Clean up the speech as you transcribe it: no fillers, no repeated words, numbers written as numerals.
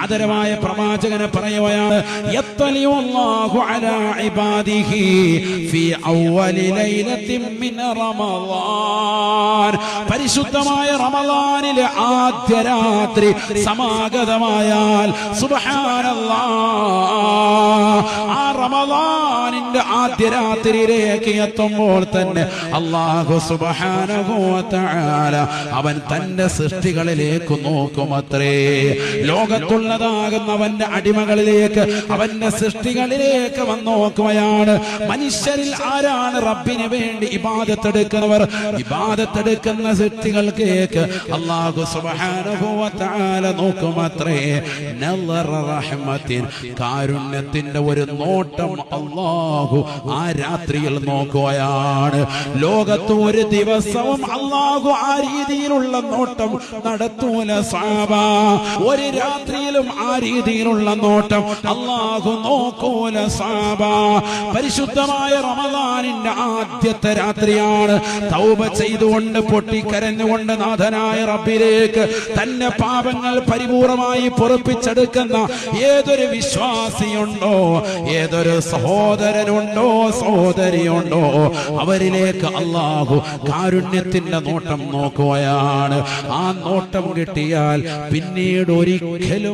ആദരവായ പ്രവാചകനെ പറയുകയാണ് യത്തലിയുല്ലാഹു അലാ ഇബാദിഹി ഫീ അവ്വലി ലൈലത്തിൻ മിൻ റമളാൻ. പരിശുദ്ധമായ റമളാനിലെ ആദ്യ രാത്രി സമാഗതമായാൽ സുബ്ഹാനല്ലാഹ്, ആ റമളാനിന്റെ ആദ്യ രാത്രിയിലേക്ക് എത്തുമ്പോൾ തന്നെ അല്ലാഹു സുബ്ഹാനഹു വ തആല അവൻ തന്റെ സൃഷ്ടികളിലേക്ക് നോക്കുമത്രേ. ലോകത്തുള്ളതാകുന്ന അവന്റെ അടിമകളിലേക്ക്, അവന്റെ സൃഷ്ടികളിലേക്ക് വന്ന് നോക്കുകയാണ്. മനുഷ്യരിൽ ആരാണ് റബ്ബിന് വേണ്ടി ഇബാദത്തെടുക്കുന്നവർ? ഇബാദത്തെടുക്കുന്ന സൃഷ്ടികൾക്കേക്ക് അല്ലാഹു സുബ്ഹാനഹു വ തആല നോക്കുമത്രേ. നളറ റഹ്മത്തിൻ, കാരുണ്യത്തിന്റെ ഒരു നോട്ടം അല്ലാഹു ആ രാത്രിയിൽ നോക്കുകയാണ്. ലോകത്ത് ഒരു ദിവസവും അല്ലാഹു ആ രീതിയിലുള്ള നോട്ടം നടത്തൂല സഹാബ. ഒരു രാത്രിയിലും ആ രീതിയിലുള്ള നോട്ടം അല്ലാഹു നോക്കൂല സഹാബ. പരിശുദ്ധമായ റമളാനിന്റെ ആദ്യത്തെ രാത്രിയാണ്. തൗബ ചെയ്തുകൊണ്ട് പൊട്ടിക്കരഞ്ഞുകൊണ്ട് നാഥനായ റബ്ബിലേക്ക് തന്റെ പാപങ്ങൾ പരിപൂർണമായി പൊറുപ്പിച്ചെടുക്കുന്ന ഏതൊരു വിശ്വാസിയുണ്ടോ, ഏതൊരു സഹോദരനുണ്ടോ, സഹോദരിയുണ്ടോ, അവരിലേക്ക് അല്ലാഹു കാരുണ്യത്തിന്റെ നോട്ടം നോക്കുകയാണ്. ആ നോട്ടം കിട്ടിയാൽ പിന്നീട് ഒരിക്കലും